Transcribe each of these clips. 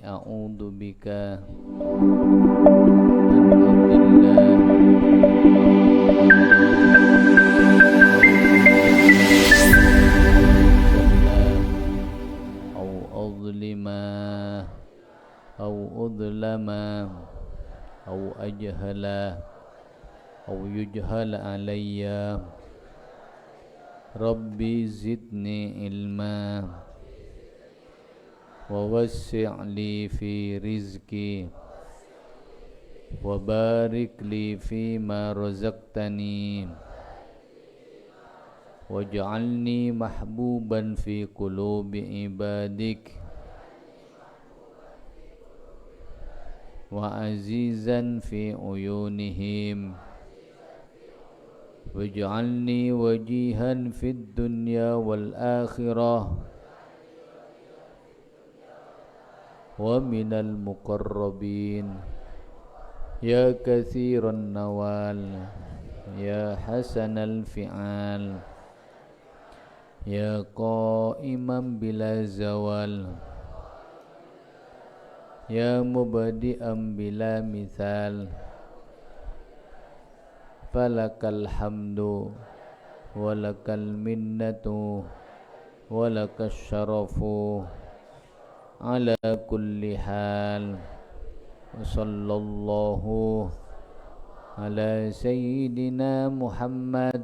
inni a'udzu bika أو أظلم أو أجهل أو يجهل علي ربي زدني علما ووسع لي في رزقي وبارك لي فيما رزقتني واجعلني محبوبا في قلوب عبادك وعزيزا في عيونهم واجعلني وجيها في الدنيا والآخرة ومن المقربين يا كثير النوال يا حسن الفعال يا قائما بلا زوال يا مبدئا بلا مثال فلك الحمد ولك المنة ولك الشرف على كل حال وصلى الله على سيدنا محمد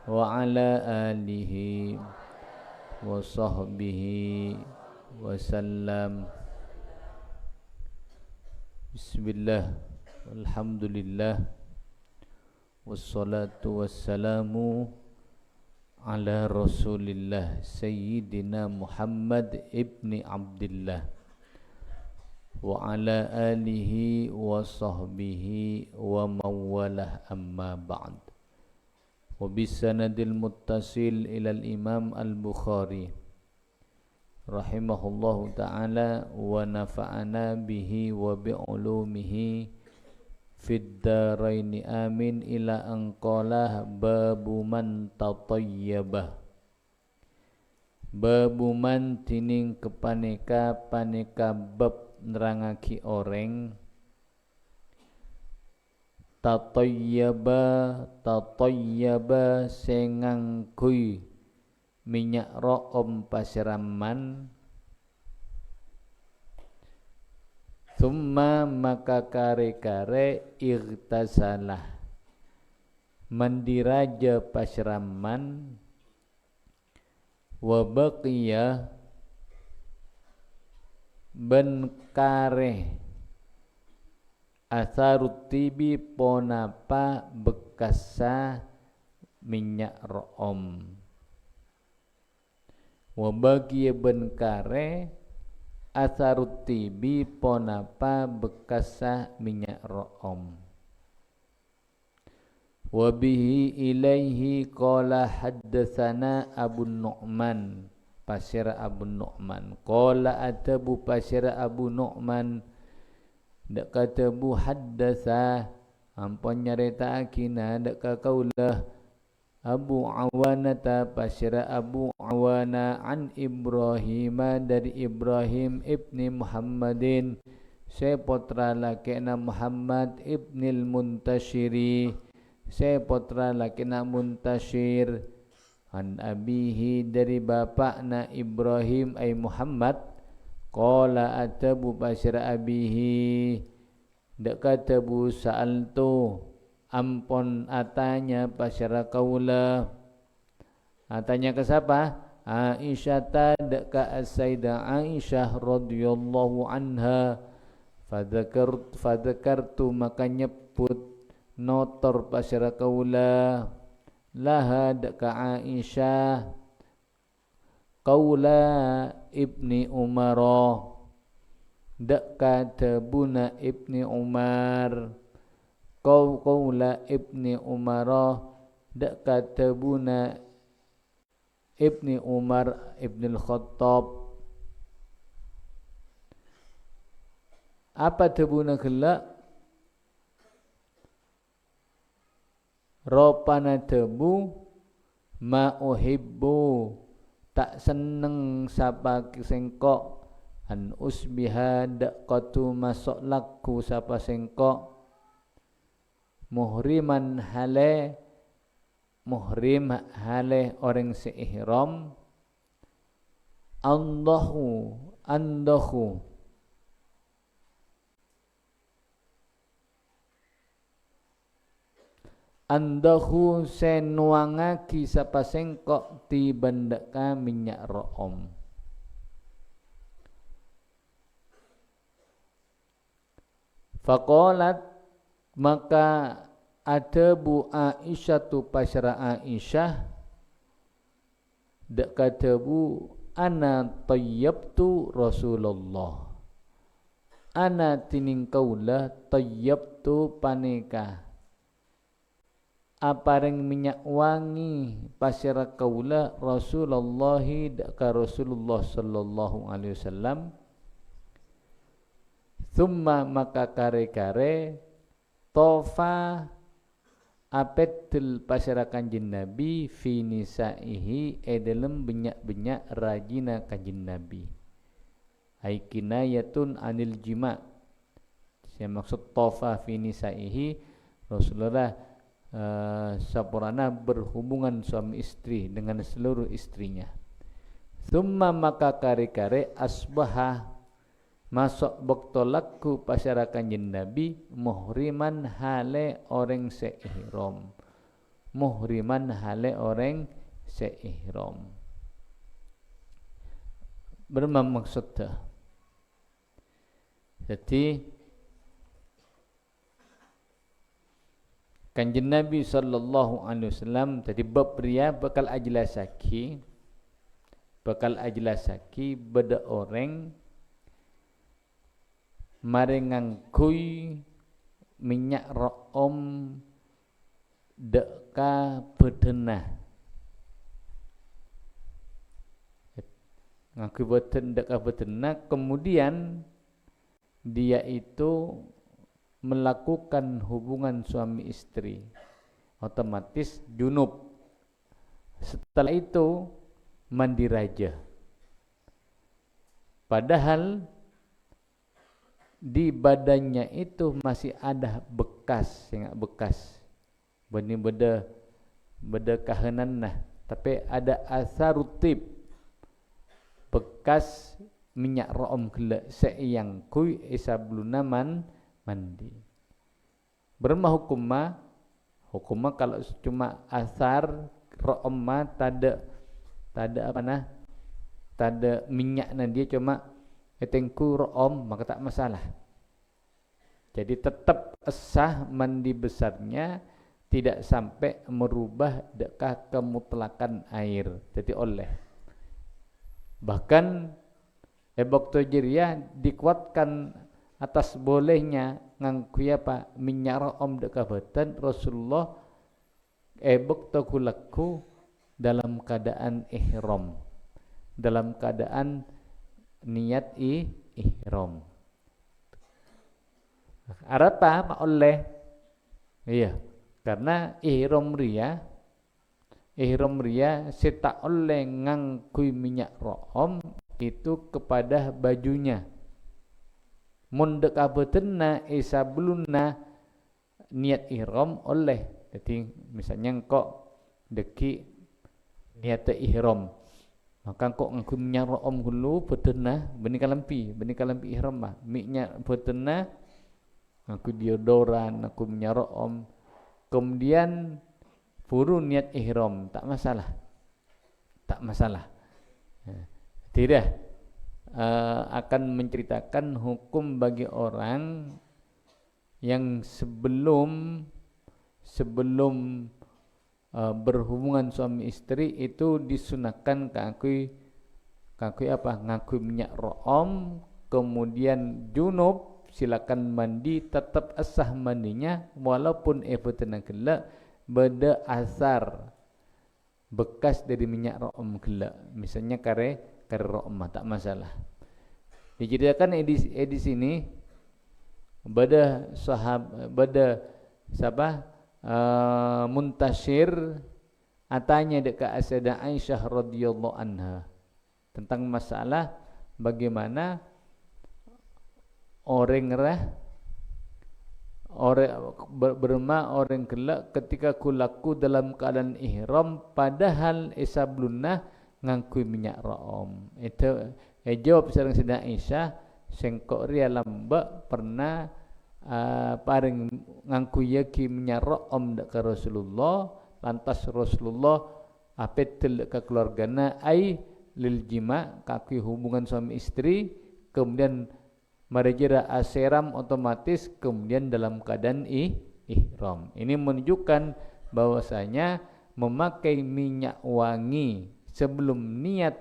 وعلى آله وصحبه wasallam. Bismillah, alhamdulillah, wassalatu wassalamu ala rasulillah sayyidina Muhammad ibni Abdillah wa ala alihi wa sahbihi wa mawalah amma ba'd. Wa bisanadil muttasil ilal imam al-Bukhari rahimahullahu ta'ala wa nafa'ana bihi wa bi'ulumihi fid daraini amin ila anqalah babu man tatayyabah. Babu man tining kepaneka paneka bab nerangaki oreng tatayyaba sengangkui minyak ro'om pasiraman thumma maka kare-kare irtasalah mandiraja pasiraman wa baqiya ben kare asarut tibi ponapa bekasa minyak ro'om wa bagiya ben kare asarut tibi ponapa bekasa minyak ro'om. Wa bihi ilaihi qala haddatsana Abu Nu'man pasir Abu Nu'man qala atabu pasir Abu Nu'man dak kata bu haddatsa ampun nyarita akina dak ka kaulah Abu Awanata pasira Abu Awana an Ibrahim dari Ibrahim ibni Muhammadin saya potra lakina Muhammad ibnil Muntashiri saya potra lakina Muntashir an abihi dari bapakna Ibrahim ay Muhammad qala atabu pasira abihi dak kata bu sa'altu ampon atanya pasyara kaula atanya ke siapa? Aisyah tadak ka as-sayyidah Aisyah radhiyallahu anha fadzakartu maka nyebut notor pasyara kaula laha dak ka Aisyah kaula ibni Umar dak ka tabuna ibni Umar qaula ibni Umar dak katabuna ibni Umar ibn al-Khattab apa tabuna kala ropana tebu ma uhibbu tak seneng sapa sengkok an usbiha daqatu masuk laku sapa sengko muhrim hale orang seihram andahu senuangaki sapa sengko ti bandaka minyak ro'om. Faqalat maka ada bu Aisyah tu pasyara Aisyah dak kata bu ana tayyabtu Rasulullah ana tining kaula tayyabtu paneka apareng minyak wangi pasyara kaula Rasulullah dak ka Rasulullah sallallahu alaihi wasallam. Thumma maka kare-kare tofa apetul pasyara kanjeng Nabi fi nisaihi dalam benyak-benyak rajina kanjeng Nabi. Ai kinayatun anil jima. Saya maksud tofa fi nisaihi Rasulullah sampurna berhubungan suami istri dengan seluruh istrinya. Thumma maka kare-kare asbaha masuk bektolakku pasyara kanjeng Nabi muhriman hale orang seihram. Muhriman hale orang seihram. Bermaksud jadi kanjeng Nabi sallallahu alaihi wasallam tadi bab pria bakal ajlasaki beda orang marengangkui minyak ro'om deka bedenah ngakui deka bedenah kemudian dia itu melakukan hubungan suami istri otomatis junub setelah itu mandi raja padahal di badannya itu masih ada bekas beda kahanan nah tapi ada asarutib bekas minyak ro'om gela seiyang kui isabluna mandi bermah hukumma kalau cuma asar ro'om ma tada minyaknya dia cuma etengku ro'om maka tak masalah. Jadi tetap sah mandi besarnya tidak sampai merubah dekah kemutlakan air. Jadi oleh. Bahkan Ebok Tojiriah dikuatkan atas bolehnya ngangkuy apa minyak ro'om dekah batan Rasulullah Ebok Togulaku dalam keadaan ihram. Dalam keadaan niat ihram. Arapa mak oleh. Iya, karena ihram ria setak oleh ngangkui minyak ro'om itu kepada bajunya. Mun dek abetenna isabluna niat ihram oleh. Jadi misalnya engkau deki niat ihram maka kok ngangkut minyak ro'om dulu betenah benih kalampi ihram mah minyak betenah ngangkut deodoran ngangkut minyak ro'om kemudian furu niat ihram tak masalah tidak akan menceritakan hukum bagi orang yang sebelum berhubungan suami istri itu disunahkan ngakui apa ngakui minyak ro'om kemudian junub silakan mandi tetap asah mandinya walaupun efetna gelak beda asar bekas dari minyak ro'om gelak misalnya kare ro'om tak masalah. Diceritakan di sini beda muntasyir atanya dekat Sayyidah Aisyah radhiyallahu anha tentang masalah bagaimana orang rah orang berma orang kelak ketika kulaku dalam keadaan ihram padahal isablunna ngangkui minyak ra'om. Itu jawab sareng Sayyidah Aisyah sengkok ria lambak pernah paring ngangkui yaki minyak ra'om dak ka Rasulullah, lantas Rasulullah apetel ke keluargana ai lil jima kaki hubungan suami istri, kemudian marejira aseram otomatis kemudian dalam keadaan ihram. Ini menunjukkan bahwasanya memakai minyak wangi sebelum niat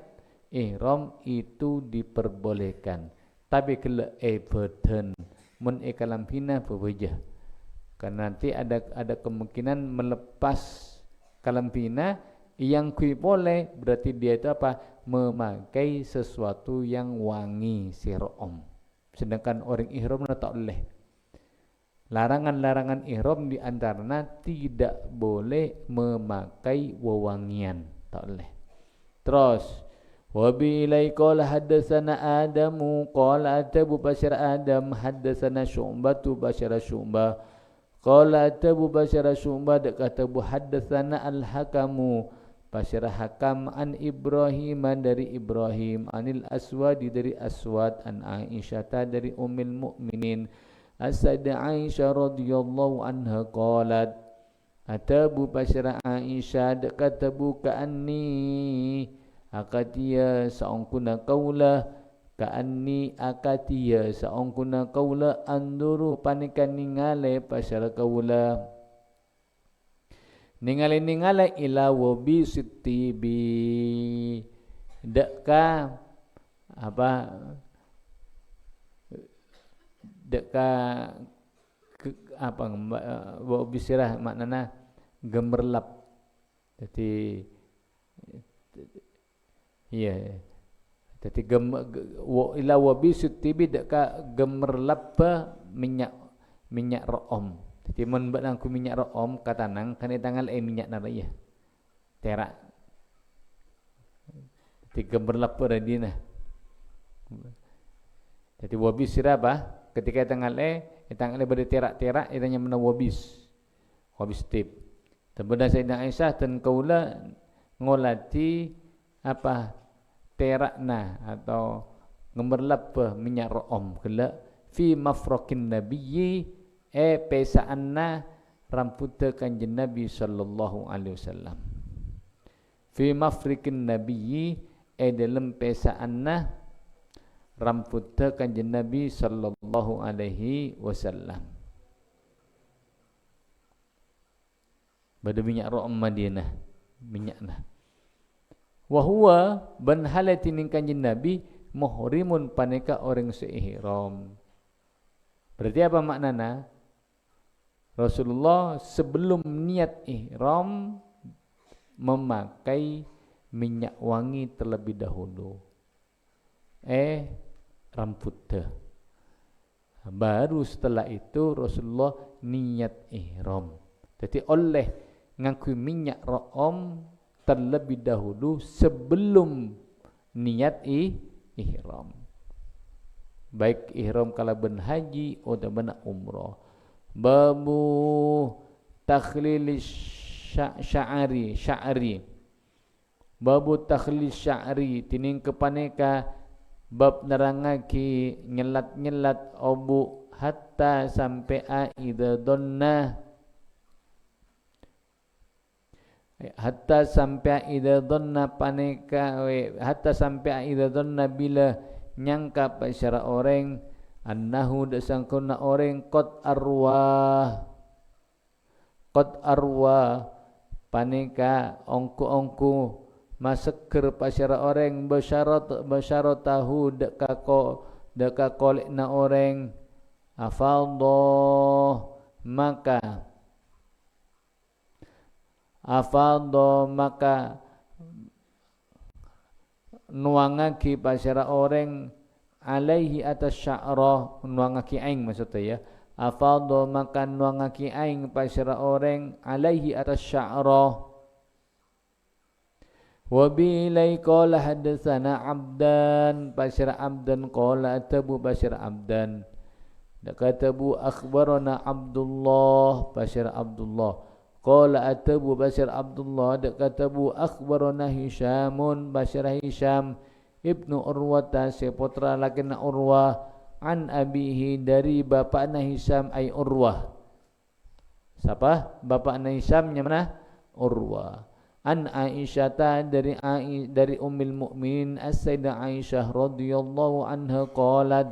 ihram itu diperbolehkan. Tapi kalau badan mun ekalam hina bewajah. Karena nanti ada kemungkinan melepas kalampina yang kui boleh berarti dia itu apa? Memakai sesuatu yang wangi sirom. Sedangkan orang ihram tak boleh. Larangan-larangan ihram di antaranya tidak boleh memakai wewangian, tak boleh. Terus wa bi ilai qala haddatsana Adamu qala atabu bashar Adam haddatsana Syu'batu bashar Syu'bah qala atabu bashar Syu'bah katabu haddatsana Al-Hakamu bashar Hakam an Ibrahim dari Ibrahim anil Aswadi dari Aswad an Aisyah dari Ummul Mukminin As-Sayyidah Aisyah radhiyallahu anha qalat atabu bashar Aisyah katabu ka'anni akatia saungkuna kaula ka'anni akatia saungkuna kaula anduru panikan ningale pasal kaula ningale ila wabi sitibi deka apa deka apa wabi sirah maknana gemerlap. Jadi iya. Jadi ila wabi sutibi deka gemerlap minyak ro'om. Jadi mun nangku minyak ro'om katanang kan tangal minyak naraya. Terak. Jadi gemerlap radina. Jadi wabi siraba ketika tangal berde terak-terak itanya mena wabis tip. Terbeda Sayyidah Aisyah dan kaula ngolati apa terakna atau gemerlap minyak ro'om kala fi mafraqin nabiyyi pesaanna ramputa kanjeng Nabi sallallahu alaihi wasallam. Fi mafriqin nabiyyi dalam pesaanna ramputa kanjeng Nabi sallallahu alaihi wasallam. Pada minyak ro'om Madinah minyakna. Wa huwa ban halati ning kanjeng Nabi muhrimun paneka orang seihram. Berarti apa maknana? Rasulullah sebelum niat ihram memakai minyak wangi terlebih dahulu. Rambutnya. Baru setelah itu Rasulullah niat ihram. Jadi oleh ngakui minyak ro'om terlebih dahulu sebelum niat ihram. Baik ihram kala ben haji atau ben umrah. Babu takhlil sya'ri. Babu takhlil sya'ri tining kepaneka bab nerangaki nyelat-nyelat obu hatta sampai aida donna hatta sampai ida donna paneka hatta sampai ida donna bila nyangka pasyara orang annahu dasangkuna orang qad arwah paneka ongku maseker pasyara orang basyaratahu deka kolekna orang maka nuangaki pasyara orang alaihi atas sya'rah nuangaki aing maksudnya ya afadha maka nuangaki aing pasyara orang alaihi atas sya'rah wa bi ilai qala hadatsana abdan pasyara abdan qala atabu pasyara abdan dak katabu akhbarana Abdullah Bashir Abdullah qala atabu Bashir Abdullah dak katabu akhbarana Hisyamun Bashir Hisyam ibnu Urwata seputra lakina Urwah an abihi dari bapakna Hisyam ay Urwah. Siapa bapakna Hisyam nya mana? Urwah. An Aisyah dari Ummul Mukminin As-Sayyidah Aisyah radhiyallahu anha qalat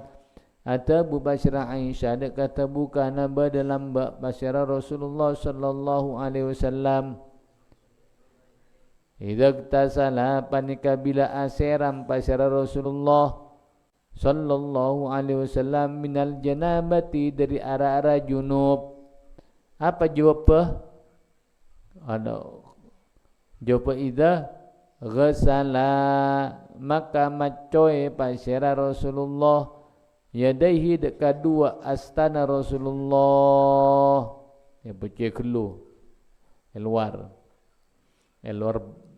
atabu basyara Aisyah dak kata bukana dalam basyara Rasulullah sallallahu alaihi wasallam idza tasala panika bila aseram basyara Rasulullah sallallahu alaihi wasallam minal janabati dari ara-ara junub. Apa jawab? Ada jawab idza ghasala maka macoy pasyara Rasulullah yadaihi dekat dua astana Rasulullah ya bocah kelu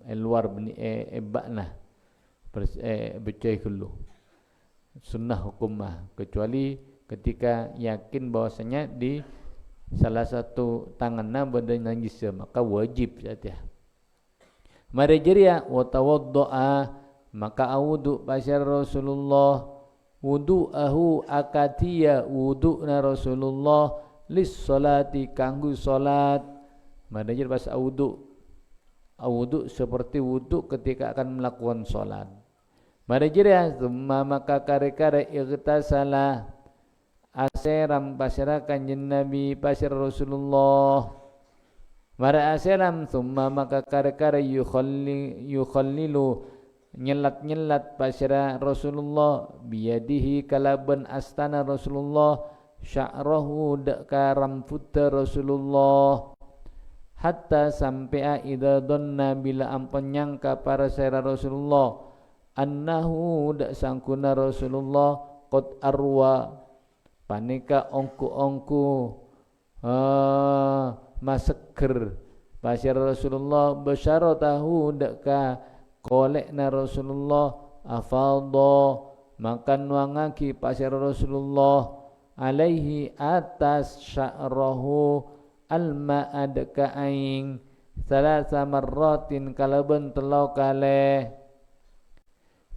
elwar bni ebakna bocah kelu sunnah hukumah kecuali ketika yakin bahwasanya di salah satu tanganna benda najis maka wajib saja. Mari jeria wa tawaddaa maka wudu basyar Rasulullah wudu'ahu akatiya wudu'na Rasulullah lis salati kanggo salat. Mari jeria bahasa wudu seperti wudu ketika akan melakukan salat. Mari jeria summa maka kare-kare igtasala aseram pasyara kanjeng Nabi pasyara Rasulullah mara aseram summa maka kare-kare yukhallilu nyelat pasyara Rasulullah biyadihi kalaban astana Rasulullah sya'rahu daka rambut Rasulullah hatta sampai idza dhanna bila ampun nyangka para syara Rasulullah annahu dak sangkuna Rasulullah qad arwa panika ongku maseger pasyar Rasulullah basyaratahu daka kolekna Rasulullah afaldo makan wangaki pasyar Rasulullah alaihi atas sya'rahu alma adaka aing salasa marratin kalaban telau kale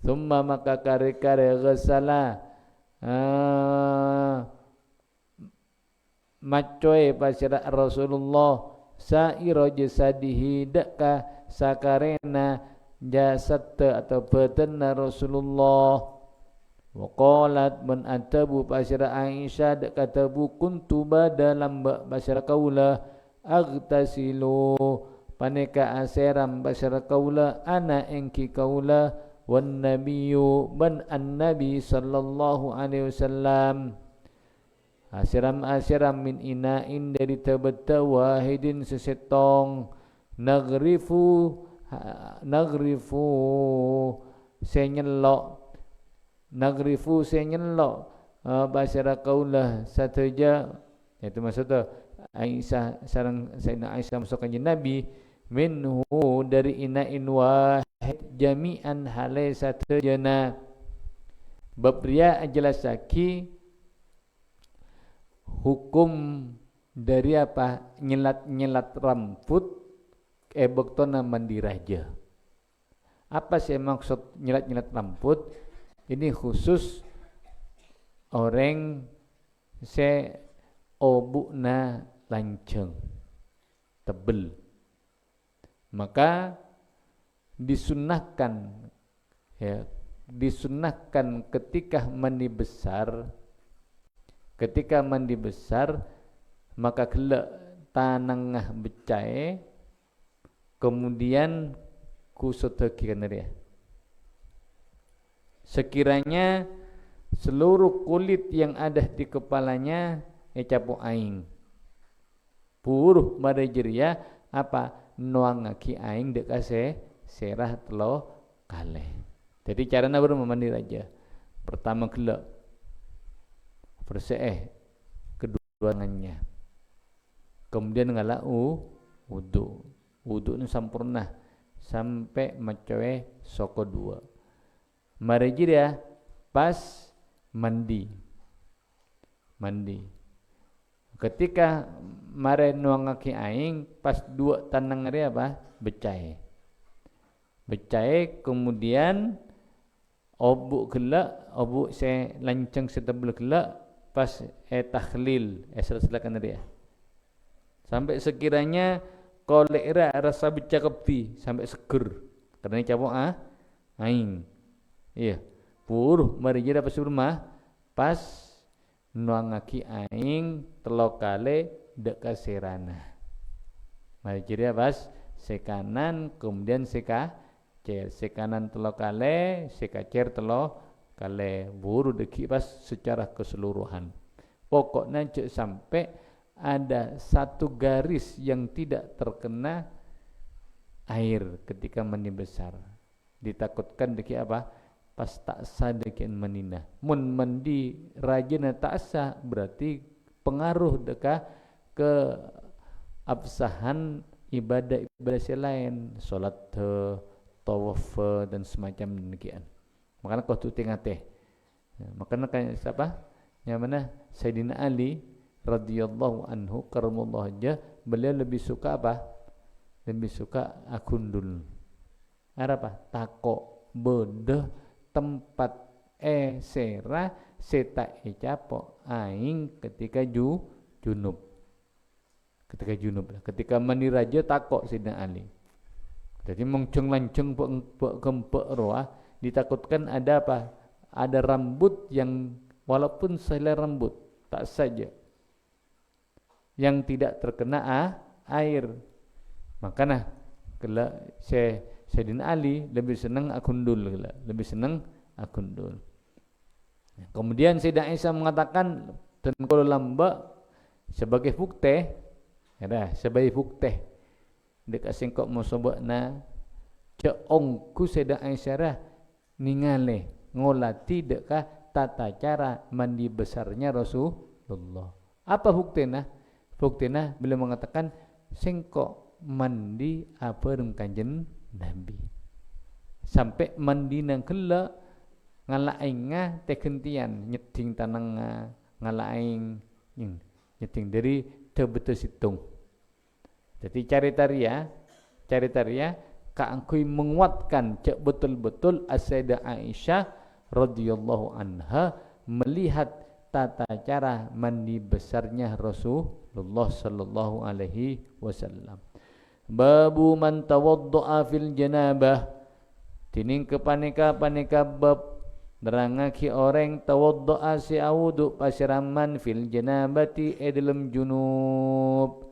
summa maka kare-kare ghasala macoy pasyara Rasulullah saira jasadihi daka sakarena jasad atau badanna Rasulullah wa qalat man atabu pasyara Aisyah dak katabu kuntu dalam pasyara kaula agtasilu paneka aseram pasyara kaula ana engki kaula wan nabiyyu ban an-nabi sallallahu alaihi wasallam asiram min inain dari tabata wahidin sesetong nagrifu senyelok basyara kaulah sataja itu maksudnya Aisyah sareng Sayyidina Aisyah masuk kanjeng Nabi minhu dari inain wahid jami'an halai satajana babria ajelasaki hukum dari apa nyelat rambut bektona mandi raja. Apa sih maksud nyelat rambut? Ini khusus orang se obukna lanceng tebel. Maka disunnahkan ketika mandi besar maka gelak tanangah becai kemudian kusut hakikan dia sekiranya seluruh kulit yang ada di kepalanya capu aing puruh madajeria apa nuangaki aing dek kase serah telo kaleh. Jadi caranya baru memandi raja. Pertama gelak bersih kedua tangannya. Kemudian ngalah wudu. Wudu ini sempurna sampai macowe soko dua. Mari dia pas mandi. mandi. Ketika mare nuangaki aing pas dua tanang hari apa? Becai. Becai kemudian obuk gelak, obuk saya lancang setebel gelak pas tahlil selesaikan dia. Sampai sekiranya kolera rasa becakepti sampai seger. Karena cabok aing. Iya. Puruh mari jeda pas rumah pas nuangaki aing telokale dek kaserana. Mari jeda pas sekanan kemudian cer sekanan telokale sekacer telokale buru deki pas secara keseluruhan. Pokoknya cek sampai ada satu garis yang tidak terkena air ketika mandi besar. Ditakutkan deki apa? Pas tak sah dekian manina. Mun mandi rajana tak sah berarti pengaruh deka ke absahan ibadah-ibadah selain salat tawaf dan semacam demikian. Makanya kau tu tengah teh. Makanya kayak siapa? Yang mana Sayyidina Ali radhiyallahu anhu karamallahu wajhah, beliau lebih suka apa? Lebih suka akundul. Apa? Tako bedeh tempat sera seta capo aing ketika junub. Ketika junub lah. Ketika mandi raja takok Sayyidina Ali. Jadi mengceng lanceng gempek roah ditakutkan ada apa? Ada rambut yang walaupun sehelai rambut tak saja yang tidak terkena air. Makanya kalau Sayyidina Ali lebih senang akundul, lebih senang akundul. Kemudian Sayyidina Aisyah mengatakan dan kalau lamba sebagai bukti, ada sebagai bukti dekat singkok mau sobakna ceongku Sayyidina Aisyah ningale ngolati dekat tata cara mandi besarnya Rasulullah. Apa buktinya? Buktinya beliau mengatakan singkok mandi apa dengan kanjeng Nabi. Sampai mandi nang kela ngalaing tekentian nyeting tanang ngalaing nyeting dari tebetul situng. Jadi cari taria kaangkui menguatkan cek betul-betul Sayyidah Aisyah radhiyallahu anha melihat tata cara mandi besarnya Rasulullah sallallahu alaihi wasallam. Babu man tawaddu'a fil janabah. Tining kepaneka bab nerangaki orang tawaddu'a si awudu pasiraman fil janabati dalam junub.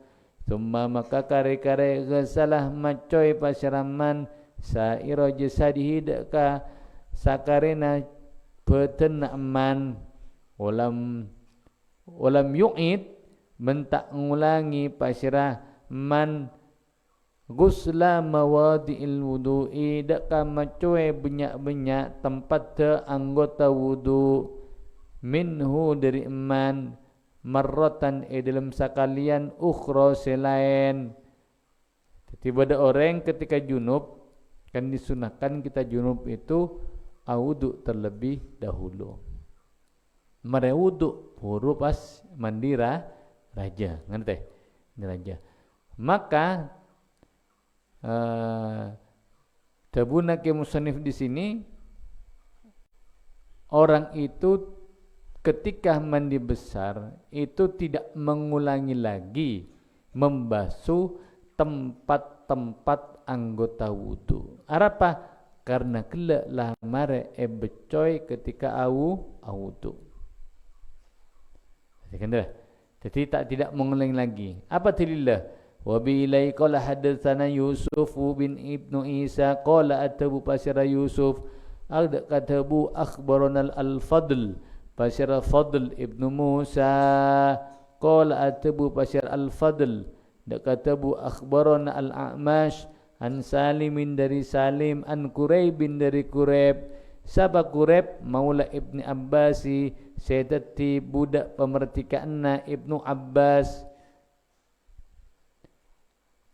Thumma maka kare-kare gesalah macoy pasiraman saira jasadihi deka sakarena beten aman ulam yu'id mentak ngulangi pasirah man gusla mawadi'il wudu'i daka macuai benyak-benyak tempat anggota wudu minhu dari iman marratan dalam sakalian ukhra selain. Jadi pada orang ketika junub kan disunahkan kita junub itu wudu terlebih dahulu. Mare wudu baru pas mandi raja, ngerti? Raja. Maka tabuna ke musannif di sini orang itu ketika mandi besar itu tidak mengulangi lagi membasuh tempat-tempat anggota wudu. Apa? Karena kelak lah mare becoy ketika wudu. Jadi tidak mengulangi lagi. Apa dalilnya? Wa bi ilai qala hadatsana Yusuf bin Ibnu Isa qala atabu pasira Yusuf ada katabu akhbarana al-Fadl pasira Fadl Ibnu Musa qala atabu pasira al-Fadl da katabu akhbarana al-A'mash an Salimin dari Salim an Quraibin dari Quraib. Siapa Quraib? Maula Ibni Abbasi sedati budak pemertikaanna Ibnu Abbas.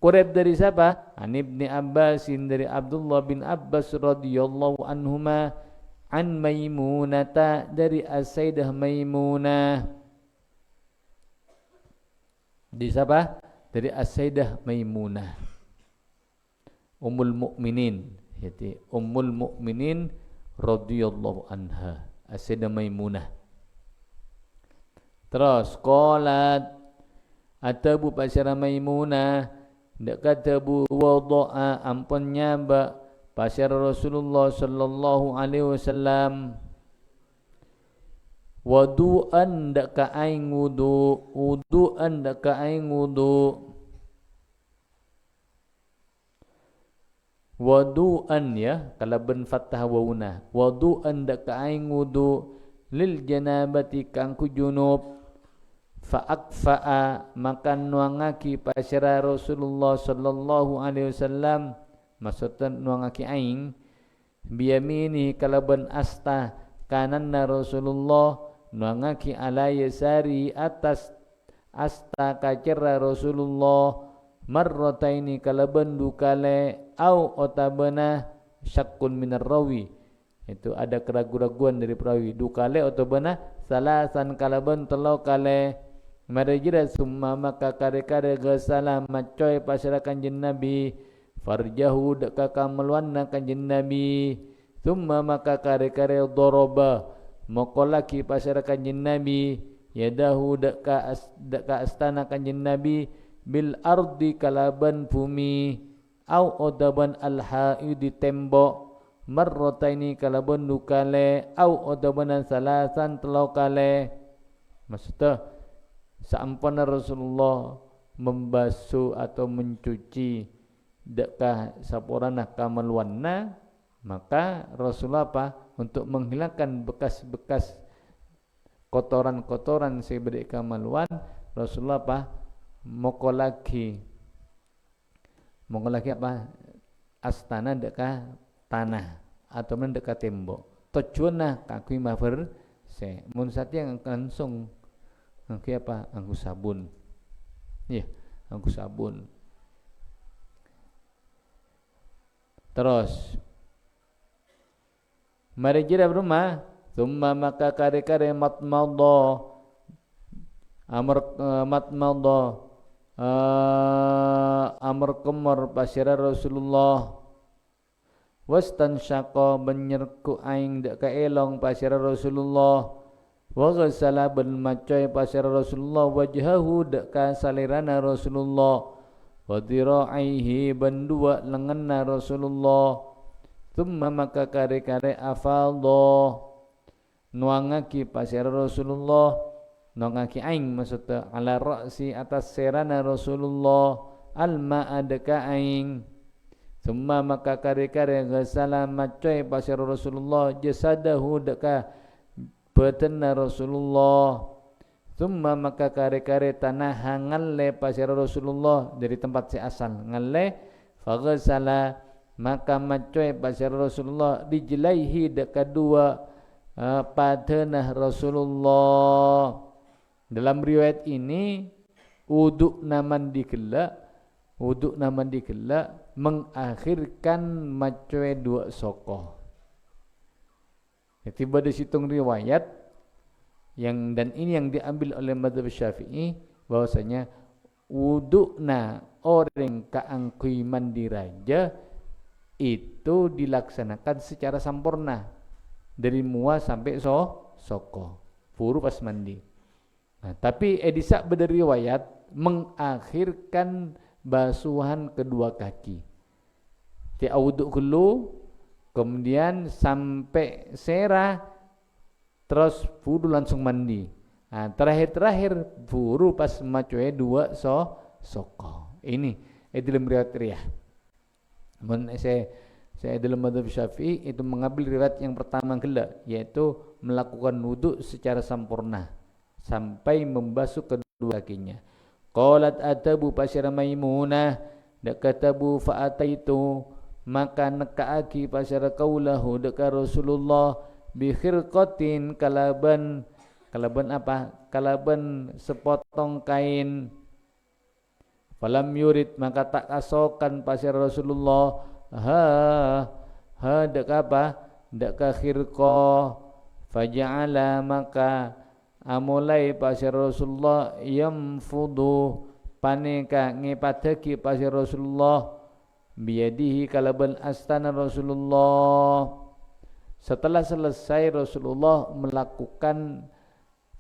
Quraib dari siapa? An Ibni Abbasin dari Abdullah bin Abbas radhiyallahu anhuma an Maimunata dari As-Sayyidah Maimunah. Di siapa? Dari As-Sayyidah Maimunah Ummul Mukminin, yaitu Ummul Mukminin radhiyallahu anha, As-Sayyidah Maimunah. Terus qalat atabu pasara Maimunah dak katabu wada'a ampunnya ba pasara Rasulullah sallallahu alaihi wasallam wudu'an dak ka aing wudu'an dak ka aing wudu'an ya kalau ben fathah wauna wudu'an dak ka aing wudu lil janabati kangku junub fa'akfa'a makan nuangaki pasira Rasulullah sallallahu alaihi wasallam, maksudnya nuangaki aing biyamini kalaban asta kananna Rasulullah nuangaki ala yasari atas asta kacera Rasulullah marrataini kalaban dukale au otabana syakkun minar rawi, itu ada keraguan-raguan dari perawi, dukale otabana salasan kalaban telo kale marajira summa maka kare-kare gasala macoy pasara kanjeng Nabi farjahu deka kameluanna kanjeng Nabi summa maka kare-kare doroba mokolaki pasara kanjeng Nabi yadahu deka astana kanjeng Nabi bil ardi kalaban bumi au odaban alhaidi tembok marrotaini kalaban dukale au odaban salasan telo kale, maksudnya sampana Rasulullah membasuh atau mencuci dekkah saporana kamaluanna, maka Rasulullah apa? Untuk menghilangkan bekas-bekas kotoran-kotoran sebedek kamaluan, Rasulullah apa? Mokolaki apa? Astana dekkah tanah atau mendekat tembok. Tujuanna kakui mafer se mun satya langsung angki apa? Angku sabun. Ya, angku sabun. Terus mari jira berumah, summa maka kare-kare matmadha amr kumar pasira Rasulullah wastan syaqa menyerku aing dak kaelong pasira Rasulullah wa ghasala bil macoy pasir Rasulullah wajhahu deka salirana Rasulullah wa diraihi bandua lenganna Rasulullah thumma maka kare-kare afadha nuangaki pasir Rasulullah nuangaki aing maksudnya ala ra'si atas serana Rasulullah alma adaka aing thumma maka kare-kare ghasala macoy pasir Rasulullah jasadahu deka badanna Rasulullah thumma maka kare-kare tanah ngalle pasir Rasulullah dari tempat si asal ngalle faghsala maka macoy pasir Rasulullah dijilaihi dekat dua padanah Rasulullah. Dalam riwayat ini wudu naman dikela mengakhirkan macoy dua sokoh. Tiba di situng riwayat dan ini yang diambil oleh mazhab Syafi'i bahwasanya wudukna orang kaangkui mandi raja itu dilaksanakan secara sempurna dari muas sampai soko furu pas mandi. Nah, tapi edisak berdiriwayat mengakhirkan basuhan kedua kaki. Ti wuduk dulu kemudian sampai serah terus wudu langsung mandi. Nah, terakhir buru pas macoe dua soko. Ini dalam riwayat riyah. Saya dalam mazhab Syafi'i itu mengambil riwayat yang pertama gela, yaitu melakukan wudu secara sempurna sampai membasuh kedua kakinya. Qalat atabu pasir Maimunah dak katabu fa ataitu maka nekaaki pasara kaulahu deka Rasulullah bi khirqatin kalaban apa? Kalaban sepotong kain. Falam yurid maka tak asokan pasara Rasulullah deka apa? Deka khirqah faja'ala maka amulai pasara Rasulullah yamfudu paneka ngepadaki pasir Rasulullah biyadihi kalaban astana Rasulullah. Setelah selesai Rasulullah melakukan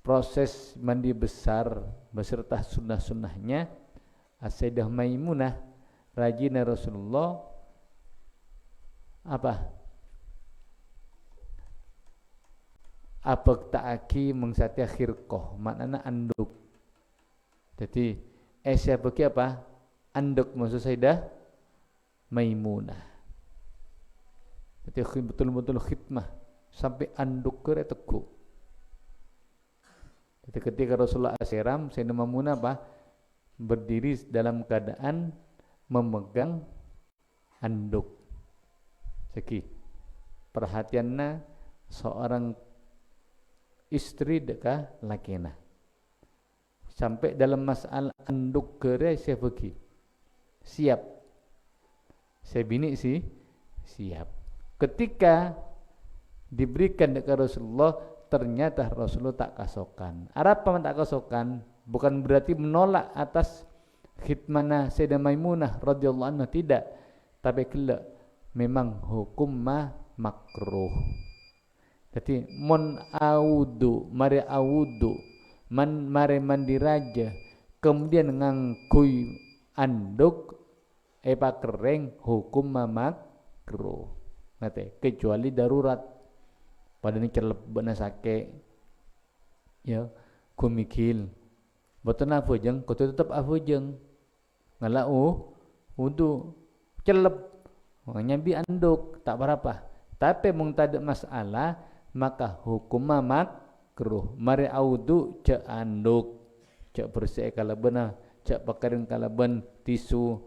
proses mandi besar beserta sunnah-sunnahnya, As-Sayyidah Maimunah rajina Rasulullah apa ta'aki mengsati khirqah, maknanya anduk. Jadi siapa ki apa? Anduk maksud Sayyidah Maimunah. Jadi betul-betul khidmah sampai anduk ke teguk. Jadi ketika Rasulullah asiram, Sayyidah Maimunah berdiri dalam keadaan memegang anduk. Jadi perhatiannya seorang istri deka lakina. Sampai dalam masalah anduk kere saya pergi. Siap. Saya bini siap. Ketika diberikan dekat Rasulullah, ternyata Rasulullah tak kasokan. Apa tak kasokan? Bukan berarti menolak atas khidmana Sayyidah Maimunah radhiyallahu anha, tidak. Tapi kelak memang hukum makruh. Jadi mon audu mare audu man mare mandi raja kemudian ngangkui anduk kering hukum makruh. Nate kecuali darurat pada ni celep bena sake ya kumikil boten apa jeng kudu tetep apa jeng ngala wudu celep nyambi anduk tak berapa, tapi mung tak ada masalah maka hukum makruh. Mari audu cek anduk cek bersih kalau benar cek pakarin kalau ben tisu.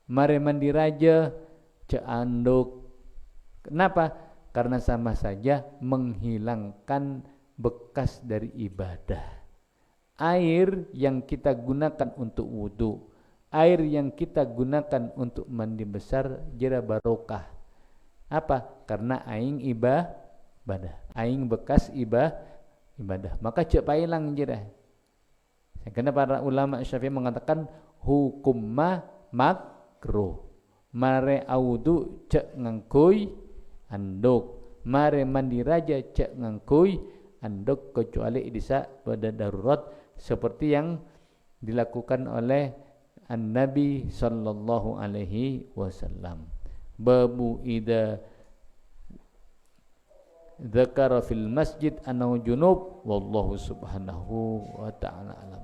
Mari mandi raja cek anduk. Kenapa? Karena sama saja menghilangkan bekas dari ibadah. Air yang kita gunakan untuk wudu, air yang kita gunakan untuk mandi besar jera barokah. Apa? Karena aing ibadah, aing bekas ibadah. Maka cek pailang jera. Karena para ulama Syafi'i mengatakan hukum makruh. Mare audu cek ngangkui anduk, mare mandi raja cek ngangkui anduk kecuali idisa pada darurat seperti yang dilakukan oleh An-Nabi sallallahu alaihi wasallam. Babu ida dzakara fil masjid annahu junub wallahu subhanahu wa ta'ala alam.